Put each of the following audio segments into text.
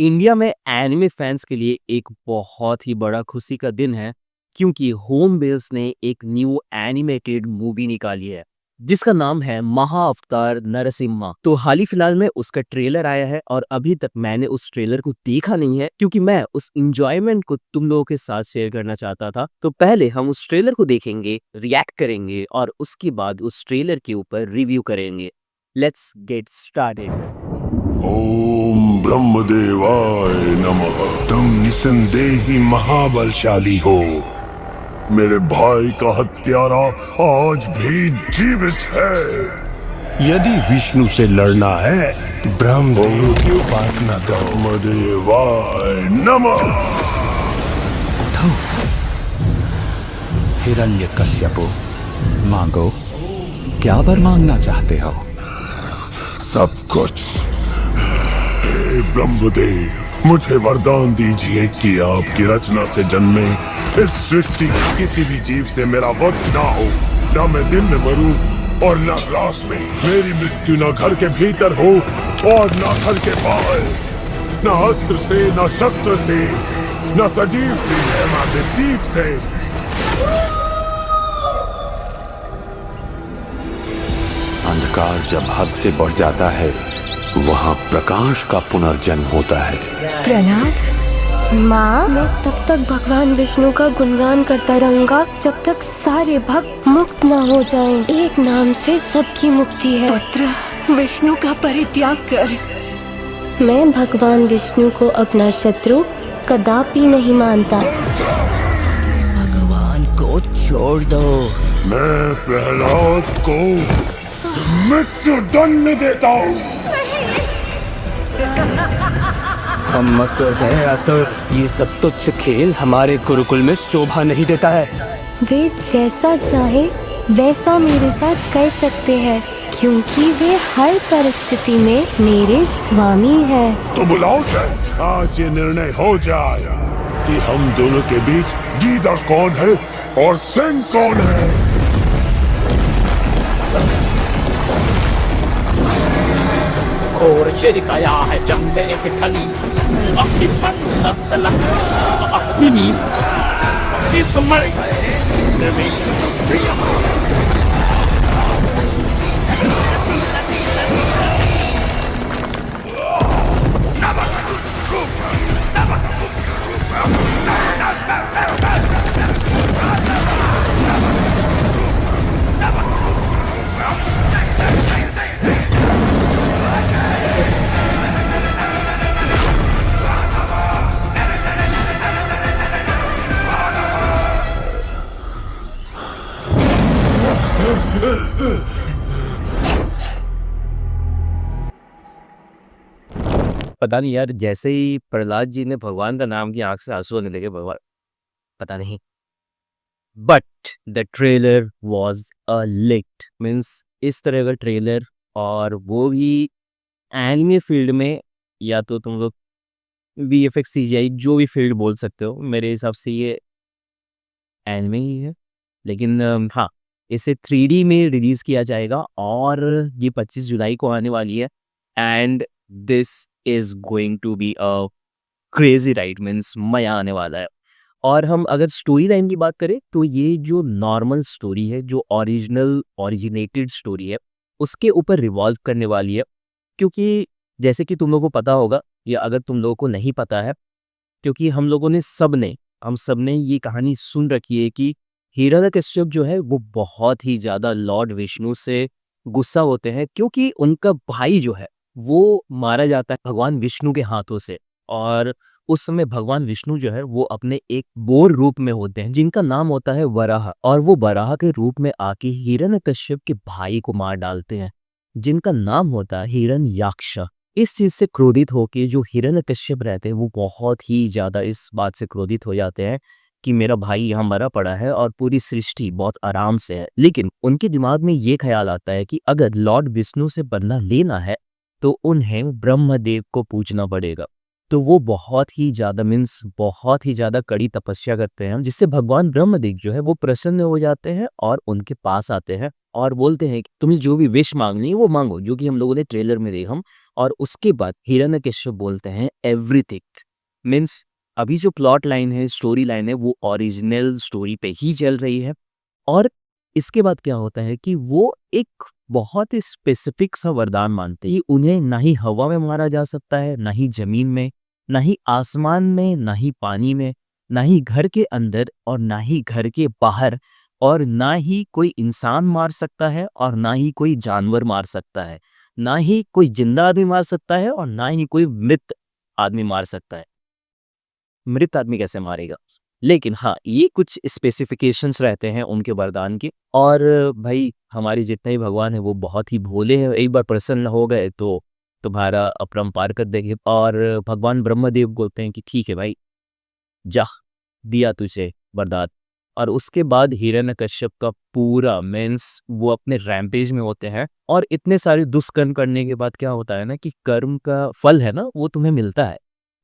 India में anime fans के लिए एक बहुत ही बड़ा खुशी का दिन है क्योंकि होम बेल्स ने एक न्यू एनिमेटेड मूवी निकाली है जिसका नाम है महाअवतार नरसिम्हा। तो हाल ही फिलहाल में उसका ट्रेलर आया है और अभी तक मैंने उस ट्रेलर को देखा नहीं है क्योंकि मैं उस इंजॉयमेंट को तुम लोगों के साथ शेयर करना चाहता था। तो पहले हम उस ट्रेलर को देखेंगे, रिएक्ट करेंगे और उसके बाद उस ट्रेलर के ऊपर रिव्यू करेंगे। Let's get started. ओम ब्रह्मदेवाय नमः। तुम निसंदेही महाबलशाली हो। मेरे भाई का हत्यारा आज भी जीवित है। यदि विष्णु से लड़ना है ब्रह्मदेव की उपासना करो। ब्रह्मदेवाय नमः। हिरण्यकश्यपु, मांगो, क्या वर मांगना चाहते हो? सब कुछ। हे ब्रह्मदेव, मुझे वरदान दीजिए कि आपकी रचना से जन्मे इस सृष्टि के किसी भी जीव से मेरा वध ना हो। ना मैं दिन में मरूं और ना रात में। मेरी मृत्यु ना घर के भीतर हो और ना घर के बाहर। ना अस्त्र से, ना शस्त्र से, ना सजीव से, ना निर्जीव से। अंधकार जब हद से बढ़ जाता है वहाँ प्रकाश का पुनर्जन्म होता है। प्रहलाद, माँ, मैं तब तक भगवान विष्णु का गुणगान करता रहूंगा जब तक सारे भक्त मुक्त न हो जाएं। एक नाम से सबकी मुक्ति है। पुत्र, विष्णु का परित्याग कर। मैं भगवान विष्णु को अपना शत्रु कदापि नहीं मानता। भगवान को छोड़ दो। मैं प्रहलाद को मृत्यु दंड देता हूँ। हम असुर हैं, असुर। ये सब तुच्छ खेल हमारे गुरुकुल में शोभा नहीं देता है। वे जैसा चाहे वैसा मेरे साथ कर सकते हैं क्योंकि वे हर परिस्थिति में मेरे स्वामी हैं। तो बुलाओ सर, आज ये निर्णय हो जाए कि हम दोनों के बीच गीदड़ कौन है और सिंह कौन है। और शिरकाया है जंगल की ठली अपनी फलसफा अपनी इस मर पता नहीं यार, जैसे ही प्रहलाद जी ने भगवान का नाम किया आंख से आंसू आने लगे। भगवान पता नहीं, but the trailer was a lit means इस तरह का ट्रेलर, और वो भी एनिमे फील्ड में, या तो तुम लोग वीएफएक्स सीजीआई जो भी फील्ड बोल सकते हो, मेरे हिसाब से ये एनिमे ही है। लेकिन हाँ, इसे 3D में रिलीज किया जाएगा और ये 25 जुलाई को आने वाली है। And this is going to be a crazy ride means मजा आने वाला है। और हम अगर स्टोरी लाइन की बात करें तो ये जो नॉर्मल स्टोरी है, जो ओरिजिनेटेड स्टोरी है, उसके ऊपर रिवॉल्व करने वाली है। क्योंकि जैसे कि तुम लोगों को पता होगा, या अगर तुम लोगों को नहीं पता है, क्योंकि हम सब ने ये कहानी सुन रखी है कि हिरण्यकश्यप जो है वो बहुत ही ज़्यादा लॉर्ड विष्णु से गुस्सा होते हैं क्योंकि उनका भाई जो है वो मारा जाता है भगवान विष्णु के हाथों से। और उस समय भगवान विष्णु जो है वो अपने एक बोर रूप में होते हैं जिनका नाम होता है वराह, और वो वराह के रूप में आके हिरण्यकश्यप के भाई को मार डालते हैं जिनका नाम होता है हिरण्याक्ष। इस चीज से क्रोधित होके जो हिरण्यकश्यप रहते हैं वो बहुत ही ज्यादा इस बात से क्रोधित हो जाते हैं कि मेरा भाई यहाँ मरा पड़ा है और पूरी सृष्टि बहुत आराम से है। लेकिन उनके दिमाग में ये ख्याल आता है कि अगर लॉर्ड विष्णु से बदला लेना है तो उन्हें ब्रह्मदेव को पूजना पड़ेगा। तो वो बहुत ही ज़्यादा कड़ी तपस्या करते हैं जिससे भगवान ब्रह्मदेव जो है वो प्रसन्न हो जाते हैं और उनके पास आते हैं और बोलते हैं कि तुम्हें जो भी विश मांगनी है वो मांगो, जो कि हम लोगों ने ट्रेलर में देखा। और उसके बाद हिरण्यकश्यप बोलते हैं एवरीथिंग। मीन्स अभी जो प्लॉट लाइन है, स्टोरी लाइन है, वो ओरिजिनल स्टोरी पे ही चल रही है। और इसके बाद क्या होता है कि वो एक बहुत ही स्पेसिफिक सा वरदान मानते हैं कि उन्हें ना ही हवा में मारा जा सकता है, ना ही जमीन में, ना ही आसमान में, ना ही पानी में, ना ही घर के अंदर और ना ही घर के बाहर, और ना ही कोई इंसान मार सकता है और ना ही कोई जानवर मार सकता है, ना ही कोई जिंदा आदमी मार सकता है और ना ही कोई मृत आदमी मार सकता है। मृत आदमी कैसे मारेगा? लेकिन हाँ, ये कुछ स्पेसिफिकेशंस रहते हैं उनके वरदान के। और भाई हमारे जितने ही भगवान हैं वो बहुत ही भोले हैं, एक बार प्रसन्न हो गए तो तुम्हारा अपरंपार कर देंगे। और भगवान ब्रह्मदेव बोलते हैं कि ठीक है भाई, जा, दिया तुझे वरदान। और उसके बाद हिरण्यकश्यप का पूरा मीन्स वो अपने रैम्पेज में होते हैं। और इतने सारे दुष्कर्म करने के बाद क्या होता है ना कि कर्म का फल है ना वो तुम्हें मिलता है,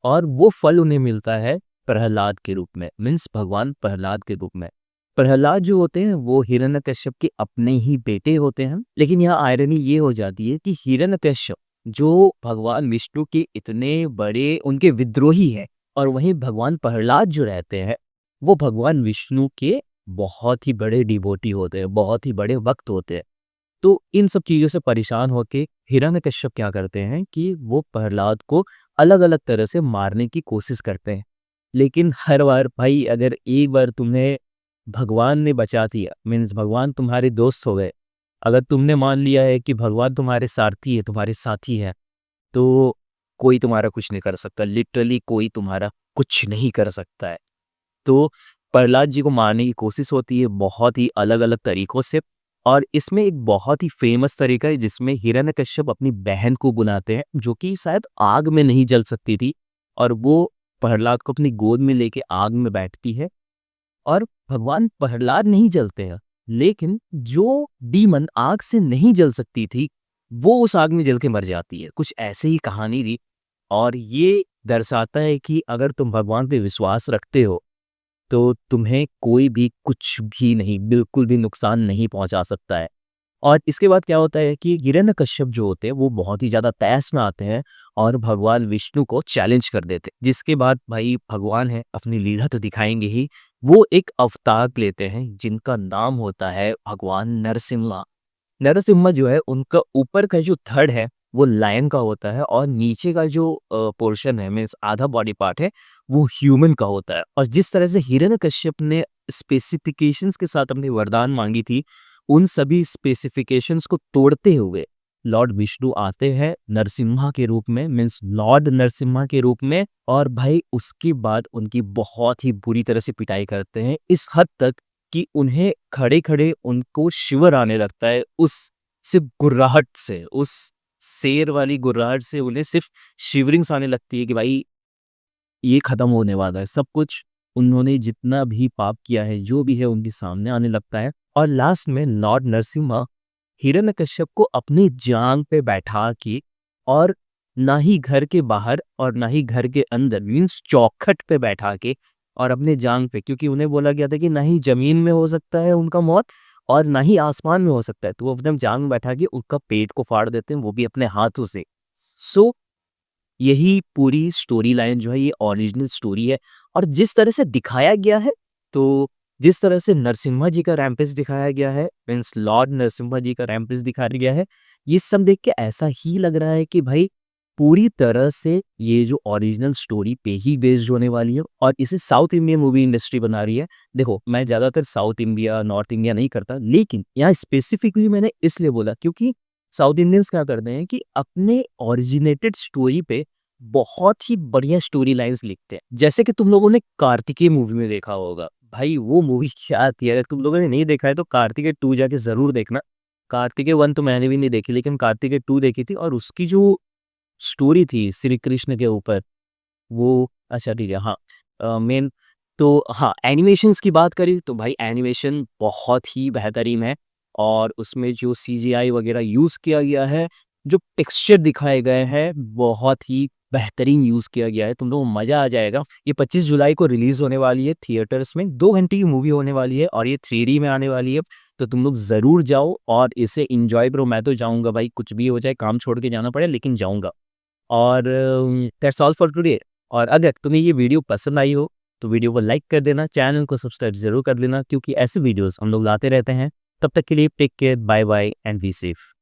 और वो फल उन्हें मिलता है प्रहलाद के रूप में, मीन्स भगवान प्रहलाद के रूप में। प्रहलाद जो होते हैं वो हिरण्यकश्यप के अपने ही बेटे होते हैं। लेकिन यहाँ आयरनी ये हो जाती है कि हिरण्यकश्यप जो भगवान विष्णु के इतने बड़े उनके विद्रोही हैं, और वहीं भगवान प्रहलाद जो रहते हैं वो भगवान विष्णु के बहुत ही बड़े डिवोटी होते हैं, बहुत ही बड़े भक्त होते हैं। तो इन सब चीज़ों से परेशान होके हिरण्यकश्यप क्या करते हैं कि वो प्रहलाद को अलग अलग तरह से मारने की कोशिश करते हैं। लेकिन हर बार भाई, अगर एक बार तुम्हें भगवान ने बचा दिया, मीन्स भगवान तुम्हारे दोस्त हो गए, अगर तुमने मान लिया है कि भगवान तुम्हारे सारथी है, तुम्हारे साथी है, तो कोई तुम्हारा कुछ नहीं कर सकता। लिटरली कोई तुम्हारा कुछ नहीं कर सकता है। तो प्रहलाद जी को मारने की कोशिश होती है बहुत ही अलग अलग तरीकों से। और इसमें एक बहुत ही फेमस तरीका है जिसमें हिरण्यकश्यप अपनी बहन को बुलाते हैं, जो कि शायद आग में नहीं जल सकती थी, और वो प्रहलाद को अपनी गोद में लेके आग में बैठती है। और भगवान प्रहलाद नहीं जलते हैं, लेकिन जो डीमन आग से नहीं जल सकती थी वो उस आग में जल के मर जाती है। कुछ ऐसे ही कहानी थी। और ये दर्शाता है कि अगर तुम भगवान पे विश्वास रखते हो तो तुम्हें कोई भी कुछ भी नहीं, बिल्कुल भी नुकसान नहीं पहुंचा सकता है। और इसके बाद क्या होता है कि हिरण्यकश्यप जो होते हैं वो बहुत ही ज़्यादा तैस में आते हैं और भगवान विष्णु को चैलेंज कर देते हैं। जिसके बाद भाई भगवान है अपनी लीला तो दिखाएंगे ही, वो एक अवतार लेते हैं जिनका नाम होता है भगवान नरसिम्हा। नरसिम्हा जो है उनका ऊपर का जो थर्ड है वो लायन का होता है, और नीचे का जो पोर्शन है, मीन्स आधा बॉडी पार्ट है, वो ह्यूमन का होता है। और जिस तरह से हिरण्यकश्यप ने स्पेसिफिकेशंस के साथ अपनी वरदान मांगी थी, उन सभी स्पेसिफिकेशंस को तोड़ते हुए लॉर्ड विष्णु आते हैं नरसिम्हा के रूप में, मीन्स लॉर्ड नरसिम्हा के रूप में। और भाई उसके बाद उनकी बहुत ही बुरी तरह से पिटाई करते हैं, इस हद तक कि उन्हें खड़े खड़े उनको शिवर आने लगता है। उस सिर्फ गुर्राहट से, उस शेर वाली गुर्राहट से उन्हें सिर्फ शिवरिंग्स आने लगती है कि भाई ये खत्म होने वाला है। सब कुछ उन्होंने जितना भी पाप किया है, जो भी है, उनके सामने आने लगता है। और लास्ट में लॉर्ड नरसिम्हा हिरण्यकश्यप को अपनी जांग पे बैठा के, और ना ही घर के बाहर और ना ही घर के अंदर, मीन्स चौखट पे बैठा के, और अपने जांग पे, क्योंकि उन्हें बोला गया था कि ना ही जमीन में हो सकता है उनका मौत और ना ही आसमान में हो सकता है, तो वो अपने जांग में बैठा के उनका पेट को फाड़ देते हैं, वो भी अपने हाथों से। सो यही पूरी स्टोरी लाइन जो है ये ओरिजिनल स्टोरी है। और जिस तरह से दिखाया गया है, तो जिस तरह से नरसिम्हा जी का रैम्पेज दिखाया गया है, मीन्स लॉर्ड नरसिम्हा जी का रैम्पेज दिखाया गया है, ये सब देख के ऐसा ही लग रहा है कि भाई पूरी तरह से ये जो ओरिजिनल स्टोरी पे ही बेस्ड होने वाली है, और इसे साउथ इंडियन मूवी इंडस्ट्री बना रही है। देखो, मैं ज़्यादातर साउथ इंडिया, नॉर्थ इंडिया नहीं करता, लेकिन यहाँ स्पेसिफिकली मैंने इसलिए बोला क्योंकि साउथ इंडियंस क्या करते हैं कि अपने ओरिजिनेटेड स्टोरी पे बहुत ही बढ़िया स्टोरी लाइंस लिखते हैं। जैसे कि तुम लोगों ने कार्तिकेय मूवी में देखा होगा, भाई वो मूवी क्या थी, अगर तुम लोगों ने नहीं देखा है तो कार्तिकेय 2 जाके ज़रूर देखना। कार्तिकेय 1 तो मैंने भी नहीं देखी, लेकिन कार्तिकेय 2 देखी थी, और उसकी जो स्टोरी थी श्री कृष्ण के ऊपर, वो अच्छा ठीक है, हाँ, मेन तो हाँ, एनिमेशंस की बात करी तो भाई एनिमेशन बहुत ही बेहतरीन है। और उसमें जो सीजीआई वगैरह यूज़ किया गया है, जो टेक्सचर दिखाए गए हैं, बहुत ही बेहतरीन यूज़ किया गया है। तुम लोगों को मज़ा आ जाएगा। ये 25 जुलाई को रिलीज़ होने वाली है थिएटर्स में, 2 घंटे की मूवी होने वाली है, और ये 3D में आने वाली है। तो तुम लोग ज़रूर जाओ और इसे एंजॉय करो। मैं तो जाऊँगा भाई, कुछ भी हो जाए, काम छोड़ के जाना पड़े लेकिन जाऊँगा। और दैट्स ऑल फॉर टुडे। और अगर तुम्हें ये वीडियो पसंद आई हो तो वीडियो को लाइक कर देना, चैनल को सब्सक्राइब ज़रूर कर लेना, क्योंकि ऐसे वीडियोस हम लोग लाते रहते हैं। तब तक के लिए take care, bye bye and be safe.